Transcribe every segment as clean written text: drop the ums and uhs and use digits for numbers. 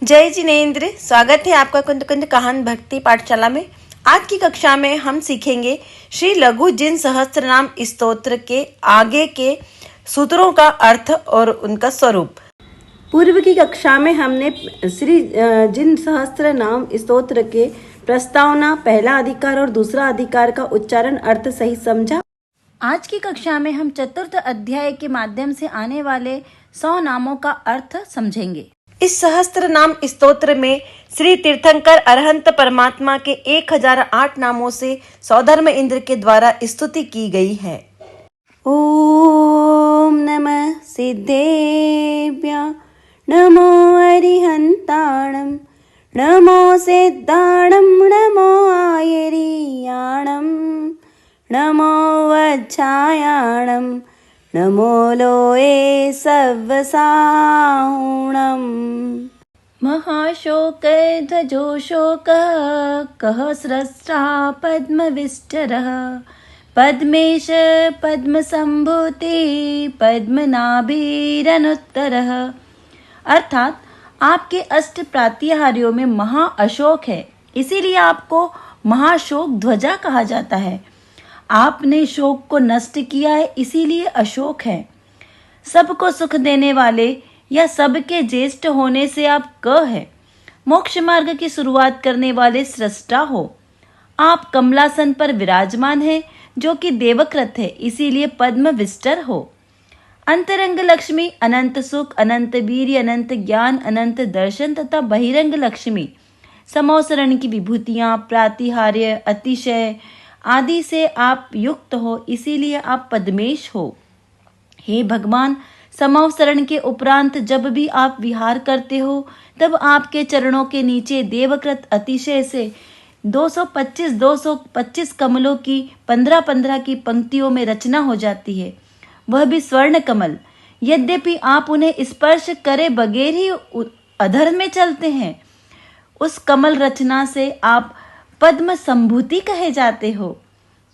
जय जिनेन्द्र। स्वागत है आपका कुंद कुंद कहान भक्ति पाठशाला में। आज की कक्षा में हम सीखेंगे श्री लघु जिन सहस्त्रनाम स्तोत्र के आगे के सूत्रों का अर्थ और उनका स्वरूप। पूर्व की कक्षा में हमने श्री जिन सहस्त्र नाम स्तोत्र के प्रस्तावना, पहला अधिकार और दूसरा अधिकार का उच्चारण अर्थ सही समझा। आज की कक्षा में हम चतुर्थ अध्याय के माध्यम से आने वाले 100 नामों का अर्थ समझेंगे। इस सहस्त्र नाम स्तोत्र में श्री तीर्थंकर अरहंत परमात्मा के 1008 नामों से सौधर्म इंद्र के द्वारा स्तुति की गई है। ओम नमः सिद्धेभ्य नमो अरिहंताणम नमो सिद्धाणम नमो आयरियाणम नमो वज्झायाणम नमो लोए सव्वसाहुणम्। महाशोक ध्वजो शोकः कः स्रष्टा पद्मविष्टरः पद्मेश पद्मसंभूति पद्मनाभिरनुत्तरः। अर्थात आपके अष्ट प्रातिहार्यों में महा अशोक है, इसीलिए आपको महाशोक ध्वजा कहा जाता है। आपने शोक को नष्ट किया है, इसीलिए अशोक है। सबको सुख देने वाले या सबके ज्येष्ठ होने से आप क है। मोक्ष मार्ग की शुरुआत करने वाले सृष्टा हो। आप कमलासन पर विराजमान है जो कि देवकृत है, इसीलिए पद्म विष्टर हो। अंतरंग लक्ष्मी अनंत सुख, अनंत वीर्य, अनंत ज्ञान, अनंत दर्शन तथा बहिरंग लक्ष्मी समोसरण की विभूतियां, प्रातिहार्य, अतिशय आदि से आप युक्त हो, इसीलिए आप पद्मेश हो। हे भगवान, समवसरण के उपरांत जब भी आप विहार करते हो तब आपके चरणों के नीचे देवकृत अतिशय से 225 कमलों की 15-15 की पंक्तियों में रचना हो जाती है, वह भी स्वर्ण कमल। यद्यपि आप उन्हें स्पर्श करे बगैर ही अधर में चलते हैं, उस कमल रचना से आप पद्म संभूति कहे जाते हो।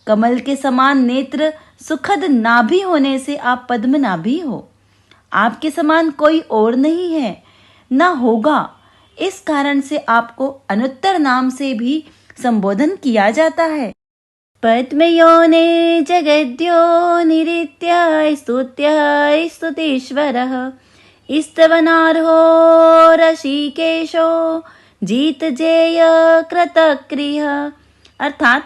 कमल के समान नेत्र, सुखद नाभि होने से आप पद्म नाभि हो। आपके समान कोई और नहीं है, न होगा। इस कारण से आपको अनुत्तर नाम से भी संबोधन किया जाता है। पद्मयोने जगद्यो निरित्य स्तुत्य स्तुतीश्वरः स्तवनार्हो ऋषिकेशो जीत जेय कृतक्रिय। अर्थात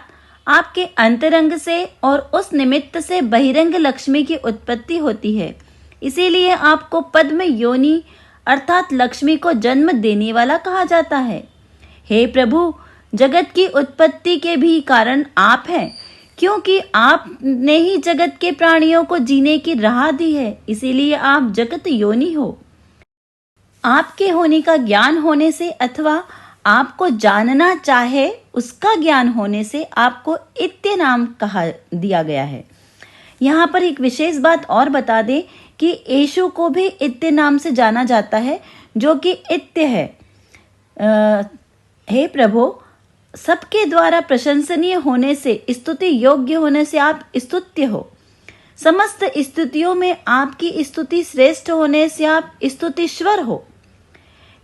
आपके अंतरंग से और उस निमित्त से बहिरंग लक्ष्मी की उत्पत्ति होती है, इसीलिए आपको पद्म योनि अर्थात लक्ष्मी को जन्म देने वाला कहा जाता है। हे प्रभु, जगत की उत्पत्ति के भी कारण आप हैं, क्योंकि आपने ही जगत के प्राणियों को जीने की राह दी है, इसीलिए आप जगत योनि हो। आपके होने का ज्ञान होने से अथवा आपको जानना चाहे उसका ज्ञान होने से आपको इत्य नाम कहा दिया गया है। यहाँ पर एक विशेष बात और बता दें कि येशु को भी इत्य नाम से जाना जाता है, जो कि इत्य है। हे प्रभु, सबके द्वारा प्रशंसनीय होने से, स्तुति योग्य होने से आप स्तुत्य हो। समस्त स्तुतियों में आपकी स्तुति श्रेष्ठ होने से आप स्तुतीश्वर हो।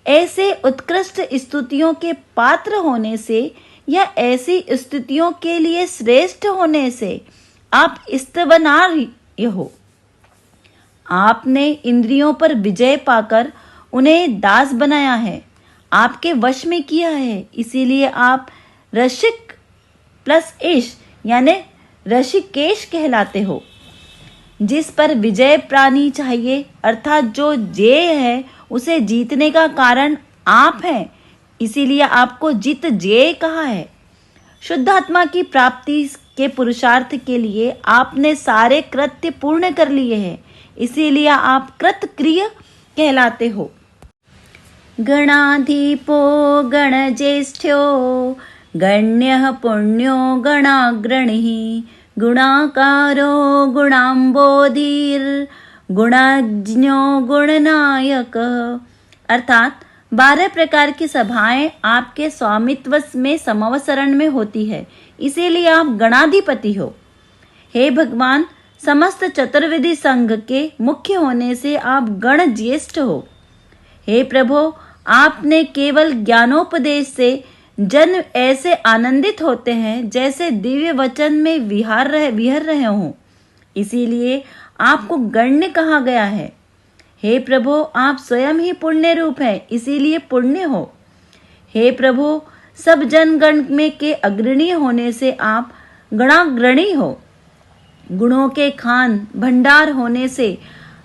ऐसे उत्कृष्ट स्तुतियों के पात्र होने से या ऐसी स्तुतियों के लिए श्रेष्ठ होने से आप स्तवनार्ह हो। आपने इंद्रियों पर विजय पाकर उन्हें दास बनाया है, आपके वश में किया है, इसीलिए आप रसिक प्लस ईश यानी ऋषिकेश कहलाते हो। जिस पर विजय प्राणी चाहिए अर्थात जो जेय है, उसे जीतने का कारण आप हैं, इसीलिए आपको जित जेय कहा है। शुद्धात्मा की प्राप्ति के पुरुषार्थ के लिए आपने सारे कृत्य पूर्ण कर लिए हैं, इसीलिए आप कृतक्रिय कहलाते हो। गणाधिपो गणज्येष्ठ्यो गण्यः पुण्यो गणाग्रणिः गुणाकारो गुणाम्बोधिर् गुणज्ञो गुणनायक। अर्थात 12 प्रकार की सभाएं आपके स्वामित्व में समवसरण में होती है, इसीलिए आप गणाधिपति हो। हे भगवान, समस्त चतुर्विधि संघ के मुख्य होने से आप गण ज्येष्ठ हो। हे प्रभो, आपने केवल ज्ञानोपदेश से जन ऐसे आनंदित होते हैं जैसे दिव्य वचन में विहर रहे हों, इसीलिए आपको गण्य कहा गया है। हे प्रभु, आप स्वयं ही पुण्य रूप है, इसीलिए पुण्य हो। हे प्रभु, सब जनगण में के अग्रणी होने से आप गणाग्रणी हो। गुणों के खान भंडार होने से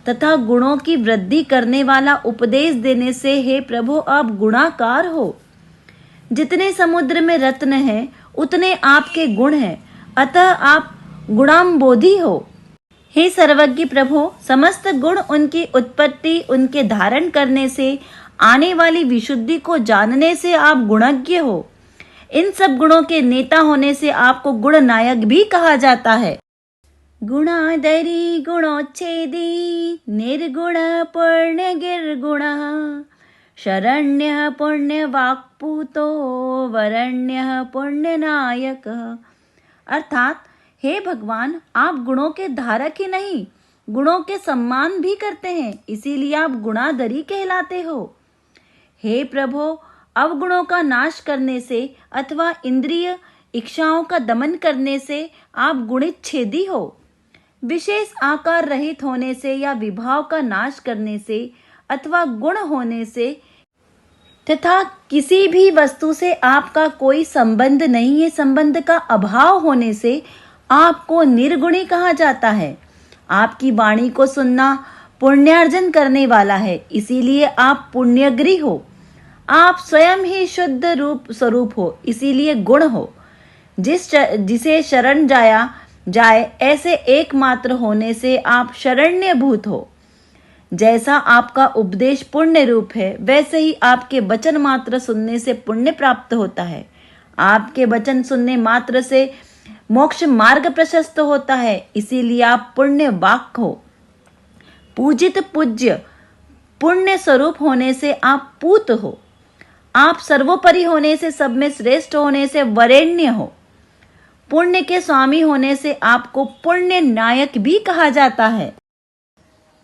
तथा गुणों की वृद्धि करने वाला उपदेश देने से हे प्रभु आप गुणाकार हो। जितने समुद्र में रत्न हैं उतने आपके गुण हैं, अतः आप गुणाम्बोधि हो। हे सर्वज्ञ प्रभु, समस्त गुण उनकी उत्पत्ति, उनके धारण करने से आने वाली विशुद्धि को जानने से आप गुणज्ञ हो। इन सब गुणों के नेता होने से आपको गुण नायक भी कहा जाता है। गुणादरी गुणोच्छेदी निर्गुण पुण्य गिर्गुण शरण्य पुण्य वाक्पूतो वरण्य पुण्य नायक। अर्थात हे भगवान, आप गुणों के धारक ही नहीं, गुणों के सम्मान भी करते हैं, इसीलिए आप गुणादरी कहलाते हो। हे प्रभु, अवगुणों का नाश करने से अथवा इंद्रिय इच्छाओं का दमन करने से आप गुणिच्छेदी हो। विशेष आकार रहित होने से या विभाव का नाश करने से अथवा गुण होने से तथा किसी भी वस्तु से आपका कोई संबंध नहीं है, संबंध का अभाव होने से आपको निर्गुणी कहा जाता है। आपकी वाणी को सुनना पुण्यार्जन करने वाला है, इसीलिए आप पुण्यग्री हो। आप स्वयं ही शुद्ध रूप स्वरूप हो, इसीलिए गुण हो। जिसे शरण जाए ऐसे एकमात्र होने से आप शरण्यभूत हो। जैसा आपका उपदेश पुण्य रूप है, वैसे ही आपके वचन मात्र सुनने से पुण्य प्राप्त होता है। आपके वचन सुनने मात्र से मोक्ष मार्ग प्रशस्त होता है, इसीलिए आप पुण्य वाक हो। पूजित पूज्य पुण्य स्वरूप होने से आप पूत हो। आप सर्वोपरि होने से सब में श्रेष्ठ होने से वरेण्य हो। पुण्य के स्वामी होने से आपको पुण्य नायक भी कहा जाता है।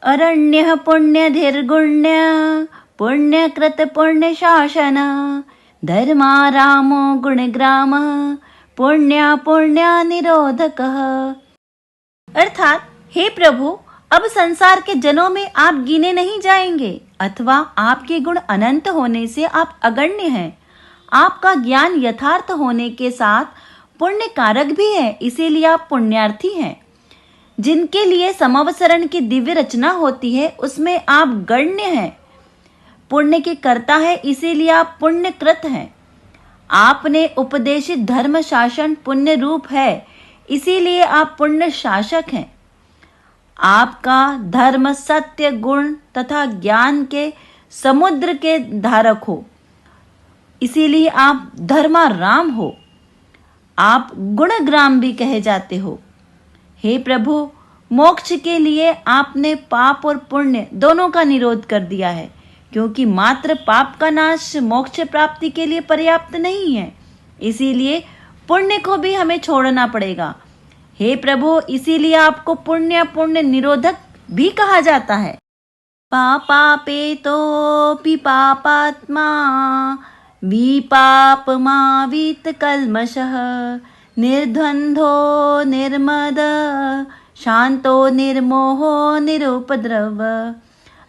अरण्य पुण्य धीर्गुण्य पुण्य कृत पुण्य शासन धर्मारामो गुणग्राम पुण्य पुण्य निरोधक। अर्थात हे प्रभु, अब संसार के जनों में आप गिने नहीं जाएंगे, अथवा आपके गुण अनंत होने से आप अगण्य हैं। आपका ज्ञान यथार्थ होने के साथ पुण्य कारक भी है, इसीलिए आप पुण्यार्थी हैं। जिनके लिए समवसरण की दिव्य रचना होती है उसमें आप गण्य हैं। पुण्य के कर्ता है, इसीलिए आप पुण्यकृत हैं। आपने उपदेशित धर्म शासन पुण्य रूप है, इसीलिए आप पुण्य शासक हैं। आपका धर्म सत्य गुण तथा ज्ञान के समुद्र के धारक हो, इसीलिए आप धर्माराम हो। आप गुणग्राम भी कहे जाते हो। हे प्रभु, मोक्ष के लिए आपने पाप और पुण्य दोनों का निरोध कर दिया है, क्योंकि मात्र पाप का नाश मोक्ष प्राप्ति के लिए पर्याप्त नहीं है, इसीलिए पुण्य को भी हमें छोड़ना पड़ेगा। हे प्रभु, इसीलिए आपको पुण्य पुण्य निरोधक भी कहा जाता है। पापापेतोऽपि पापात्मा विपापमावीत कल्मषः निर्द्वन्द्वो निर्मद शांतो निर्मोहो निरुपद्रव।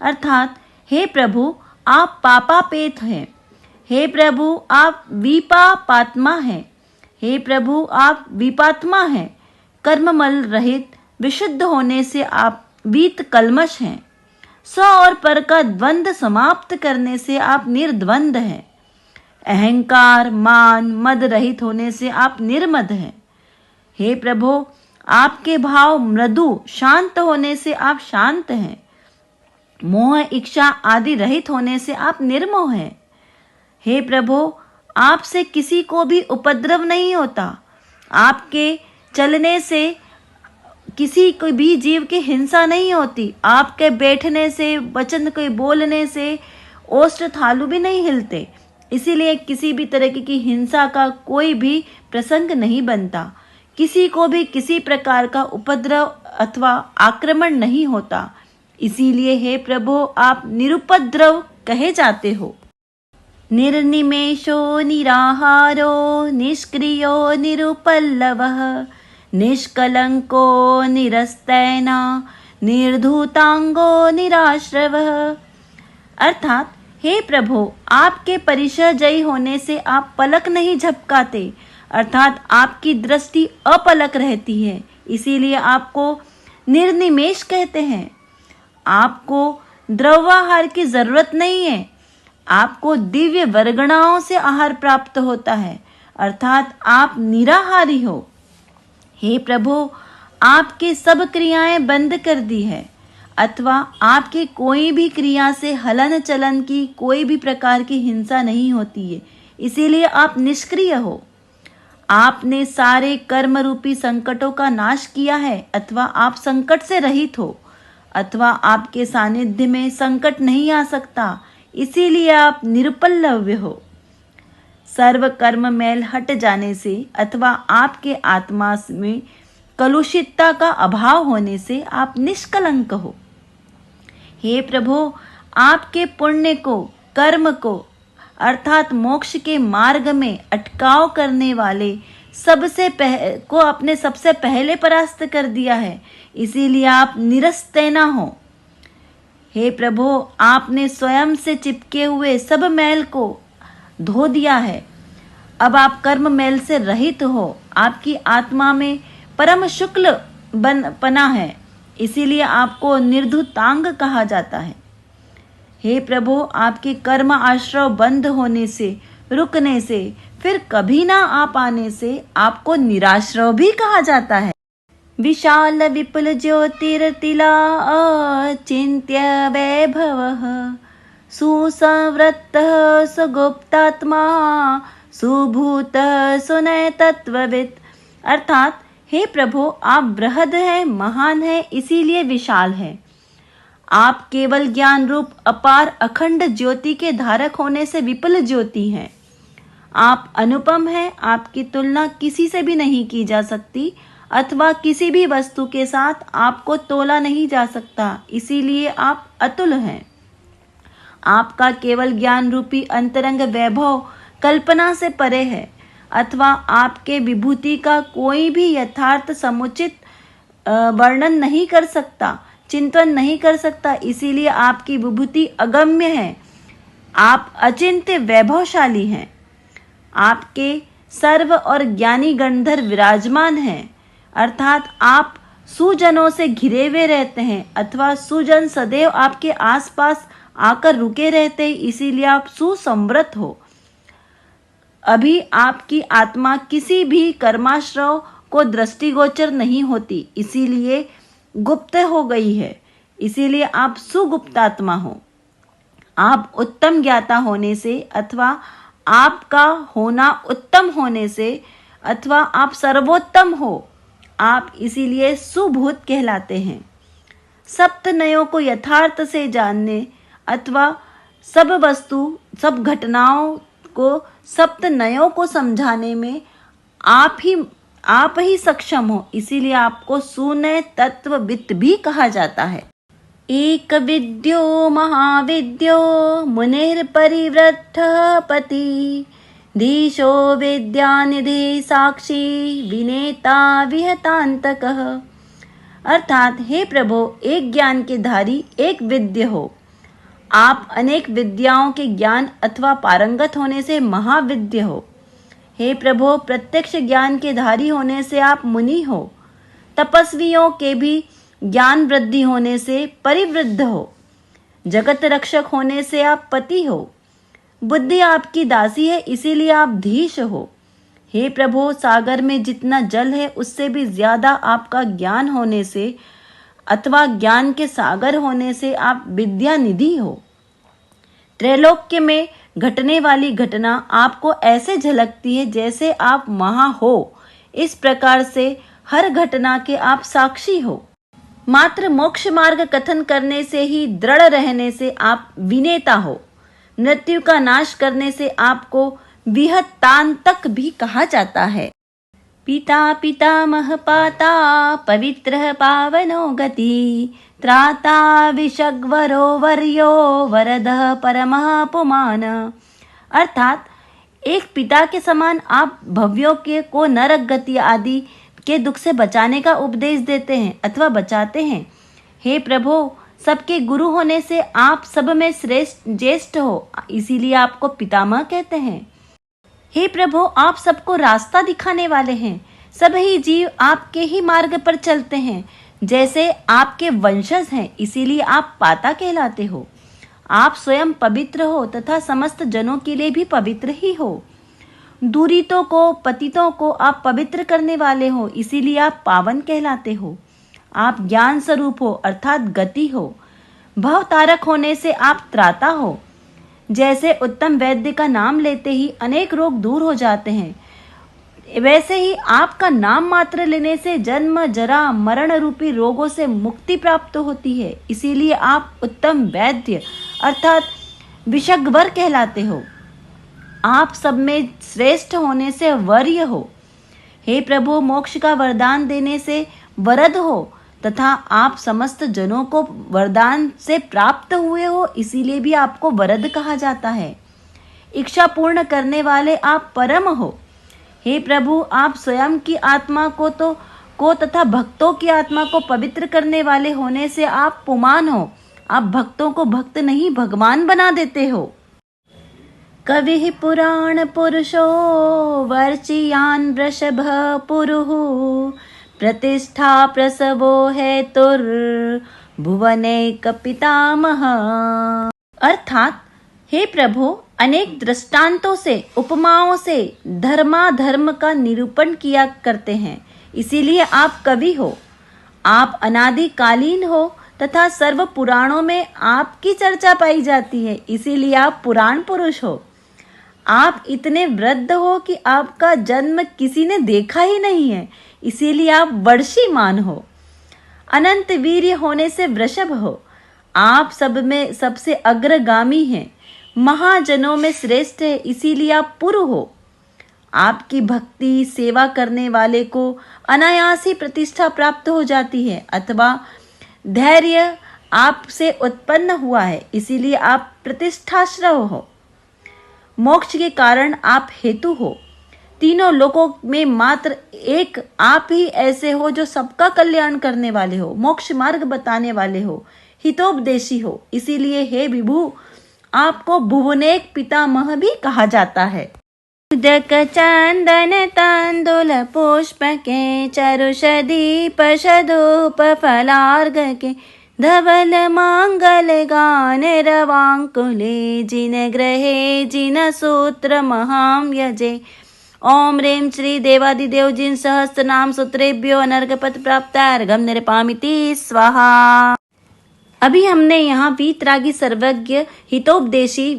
अर्थात हे प्रभु, आप पापापेत हैं। हे प्रभु, आप विपापात्मा हैं। हे प्रभु, आप विपात्मा हैं। कर्ममल रहित विशुद्ध होने से आप वीत कल्मष हैं। स्व और पर का द्वंद्व समाप्त करने से आप निर्द्वंद हैं। अहंकार मान मद रहित होने से आप निर्मद हैं। हे प्रभु, आपके भाव मृदु शांत होने से आप शांत हैं। मोह इच्छा आदि रहित होने से आप निर्मोह हैं। हे प्रभु, आपसे किसी को भी उपद्रव नहीं होता। आपके चलने से किसी कोई भी जीव की हिंसा नहीं होती। आपके बैठने से, वचन के बोलने से ओष्ठ थालू भी नहीं हिलते, इसीलिए किसी भी तरह की हिंसा का कोई भी प्रसंग नहीं बनता। किसी को भी किसी प्रकार का उपद्रव अथवा आक्रमण नहीं होता। इसीलिए हे प्रभु, आप निरुपद्रव कहे जाते हो। निर्निमेषो निराहारो निष्क्रियो निरुपल्लवः निष्कलंको निरस्तैना निर्धूतांगो निराश्रवः। अर्थात हे प्रभु, आपके परिचय जयी होने से आप पलक नहीं झपकाते, अर्थात आपकी दृष्टि अपलक रहती है, इसीलिए आपको निर्निमेष कहते हैं। आपको द्रव्याहार की जरूरत नहीं है, आपको दिव्य वर्गणाओं से आहार प्राप्त होता है, अर्थात आप निराहारी हो। हे प्रभु, आपके सब क्रियाएं बंद कर दी है, अथवा आपके कोई भी क्रिया से हलन चलन की कोई भी प्रकार की हिंसा नहीं होती है, इसीलिए आप निष्क्रिय हो। आपने सारे कर्म रूपी संकटों का नाश किया है, अथवा आप संकट से रहित हो, अथवा आपके सानिध्य में संकट नहीं आ सकता, इसीलिए आप निरुपल्लव्य हो। सर्व कर्म मैल हट जाने से अथवा आपके आत्मा में कलुषितता का अभाव होने से आप निष्कलंक हो। हे प्रभु, आपके पुण्य को, कर्म को, अर्थात मोक्ष के मार्ग में अटकाव करने वाले को आपने सबसे पहले परास्त कर दिया है, इसीलिए आप निरस्तेना हो। हे प्रभु, आपने स्वयं से चिपके हुए सब मैल को धो दिया है, अब आप कर्म मैल से रहित हो। आपकी आत्मा में परम शुक्ल पना है, इसीलिए आपको निर्धुतांग कहा जाता है। हे प्रभु, आपके कर्म आश्रव बंद होने से, रुकने से, फिर कभी ना आ पाने से आपको निराश्रव भी कहा जाता है। विशाल विपुल ज्योतिर्तिला अचिन्त्य वैभवः सुसंवृत्तः सुगुप्तात्मा सुभूत सुनय तत्ववित्। अर्थात हे प्रभु, आप बृहद है, महान है, इसीलिए विशाल है। आप केवल ज्ञान रूप अपार अखंड ज्योति के धारक होने से विपुल ज्योति हैं। आप अनुपम हैं, आपकी तुलना किसी से भी नहीं की जा सकती, अथवा किसी भी वस्तु के साथ आपको तोला नहीं जा सकता, इसीलिए आप अतुल हैं। आपका केवल ज्ञान रूपी अंतरंग वैभव कल्पना से परे है, अथवा आपके विभूति का कोई भी यथार्थ समुचित वर्णन नहीं कर सकता, चिंतन नहीं कर सकता, इसीलिए आपकी विभूति अगम्य है। आप अचिंत्य वैभवशाली हैं। आपके सर्व और ज्ञानी गणधर विराजमान हैं, अर्थात आप सुजनों से घिरे हुए रहते हैं, अथवा सुजन सदैव आपके आसपास आकर रुके रहते हैं, इसीलिए आप सुसंवृत हो। अभी आपकी आत्मा किसी भी कर्माश्रव को दृष्टिगोचर नहीं होती, इसीलिए गुप्त हो गई है, इसीलिए आप सुगुप्तात्मा हो। आप उत्तम ज्ञाता होने से, अथवा आपका होना उत्तम होने से, अथवा आप सर्वोत्तम हो, आप इसीलिए सुभूत कहलाते हैं। सप्त नयों को यथार्थ से जानने, अथवा सब वस्तु, सब घटनाओं को, सप्त नयों को समझाने में आप ही सक्षम हो, इसीलिए आपको सुनय तत्ववित् भी कहा जाता है। एक विद्यो महाविद्यो मुनिर्परिवृद्धः पति धीशो विद्यानिधि साक्षी विनेता विहतांतकः। अर्थात हे प्रभु, एक ज्ञान के धारी, एक विद्य हो। आप अनेक विद्याओं के ज्ञान अथवा पारंगत होने से महाविद्य हो। हे प्रभु, प्रत्यक्ष ज्ञान के धारी होने से आप मुनि हो। तपस्वियों के भी ज्ञान वृद्धि होने से परिवृद्ध हो। जगत रक्षक होने से आप पति हो। बुद्धि आपकी दासी है, इसीलिए आप धीश हो। हे प्रभु, सागर में जितना जल है उससे भी ज्यादा आपका ज्ञान होने से, अथवा ज्ञान के सागर होने से आप विद्या निधि हो। त्रैलोक्य में घटने वाली घटना आपको ऐसे झलकती है जैसे आप वहां हो, इस प्रकार से हर घटना के आप साक्षी हो। मात्र मोक्ष मार्ग कथन करने से ही दृढ़ रहने से आप विनेता हो। मृत्यु का नाश करने से आपको विहतांतक भी कहा जाता है। पिता पितामह पाता पवित्रः पावनो गति त्राता विषग्वरो वर्यो वरदः परमः पुमान्। अर्थात एक पिता के समान आप भव्यों के को नरक गति आदि के दुख से बचाने का उपदेश देते हैं अथवा बचाते हैं। हे प्रभु, सबके गुरु होने से आप सब में श्रेष्ठ ज्येष्ठ हो, इसीलिए आपको पितामह कहते हैं। हे प्रभु, आप सबको रास्ता दिखाने वाले हैं। सभी जीव आपके ही मार्ग पर चलते हैं, जैसे आपके वंशज हैं, इसीलिए आप पाता कहलाते हो। आप स्वयं पवित्र हो तथा समस्त जनों के लिए भी पवित्र ही हो। दूरितों को, पतितों को आप पवित्र करने वाले हो, इसीलिए आप पावन कहलाते हो। आप ज्ञान स्वरूप हो अर्थात गति हो। भव तारक होने से आप त्राता हो। जैसे उत्तम वैद्य का नाम लेते ही अनेक रोग दूर हो जाते हैं, वैसे ही आपका नाम मात्र लेने से जन्म, जरा, मरण रूपी रोगों से मुक्ति प्राप्त होती है। इसीलिए आप उत्तम वैद्य अर्थात विशग्वर कहलाते हो। आप सब में श्रेष्ठ होने से वर्य हो। हे प्रभु, मोक्ष का वरदान देने से वरद हो तथा आप समस्त जनों को वरदान से प्राप्त हुए हो, इसीलिए भी आपको वरद कहा जाता है। इच्छा पूर्ण करने वाले आप परम हो। हे प्रभु, आप स्वयं की आत्मा को तथा भक्तों की आत्मा को पवित्र करने वाले होने से आप पुमान हो। आप भक्तों को भक्त नहीं भगवान बना देते हो। कवि पुराण पुरुषो वर्चियान वृषभ पुरुः प्रतिष्ठा प्रसवो है तुर भुवनेक पितामह। अर्थात हे प्रभु, अनेक दृष्टांतों से, उपमाओं से धर्माधर्म का निरूपण किया करते हैं, इसीलिए आप कवि हो। आप अनादिकालीन हो तथा सर्व पुराणों में आपकी चर्चा पाई जाती है, इसीलिए आप पुराण पुरुष हो। आप इतने वृद्ध हो कि आपका जन्म किसी ने देखा ही नहीं है, इसीलिए आप वर्षीमान हो। अनंत वीर्य होने से वृषभ हो। आप सब में सबसे अग्रगामी हैं, महाजनों में श्रेष्ठ है, इसीलिए आप पुरु हो। आपकी भक्ति सेवा करने वाले को अनायास ही प्रतिष्ठा प्राप्त हो जाती है, अथवा धैर्य आपसे उत्पन्न हुआ है, इसीलिए आप प्रतिष्ठाश्रव हो। मोक्ष के कारण आप हेतु हो। तीनों लोकों में मात्र एक आप ही ऐसे हो जो सबका कल्याण करने वाले हो, मोक्ष मार्ग बताने वाले हो, हितोपदेशी हो, इसीलिए हे विभु, आपको भुवनेक पितामह भी कहा जाता है। उदक चंदन तंदुल पुष्प के चरुष दीप शधूप फलार्घ के धवल मांगल गान रवांकुले जिन ग्रहे जिन सूत्र महाम यजे। ओम रेम श्री देवादिदेव जिन सहस्त्र नाम सूत्रेभ्यो अनर्घपत प्राप्तार्घम निर्पामिति स्वाहा। अभी हमने यहाँ वीतरागी सर्वज्ञ हितोपदेशी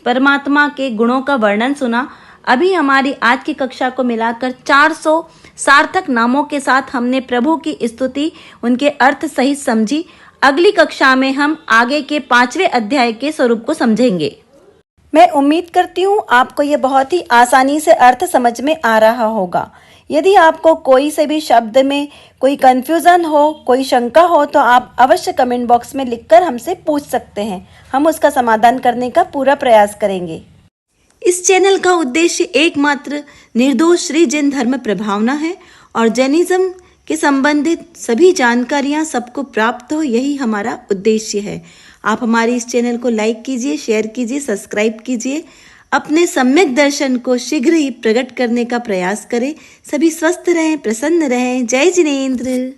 परमात्मा के गुणों का वर्णन सुना। अभी हमारी आज की कक्षा को मिलाकर 400 सार्थक नामों के साथ हमने प्रभु की स्तुति, उनके अर्थ सहित समझी। अगली कक्षा में हम आगे के 5वें अध्याय के स्वरूप को समझेंगे। मैं उम्मीद करती हूँ आपको ये बहुत ही आसानी से अर्थ समझ में आ रहा होगा। यदि आपको कोई से भी शब्द में कोई कंफ्यूजन हो, कोई शंका हो, तो आप अवश्य कमेंट बॉक्स में लिखकर हमसे पूछ सकते हैं। हम उसका समाधान करने का पूरा प्रयास करेंगे। इस चैनल का उद्देश्य एकमात्र निर्दोष श्री जैन धर्म प्रभावना है और जैनिज्म के संबंधित सभी जानकारियां सबको प्राप्त हो, यही हमारा उद्देश्य है। आप हमारे इस चैनल को लाइक कीजिए, शेयर कीजिए, सब्सक्राइब कीजिए। अपने सम्यक दर्शन को शीघ्र ही प्रकट करने का प्रयास करें। सभी स्वस्थ रहें, प्रसन्न रहें। जय जिनेंद्र।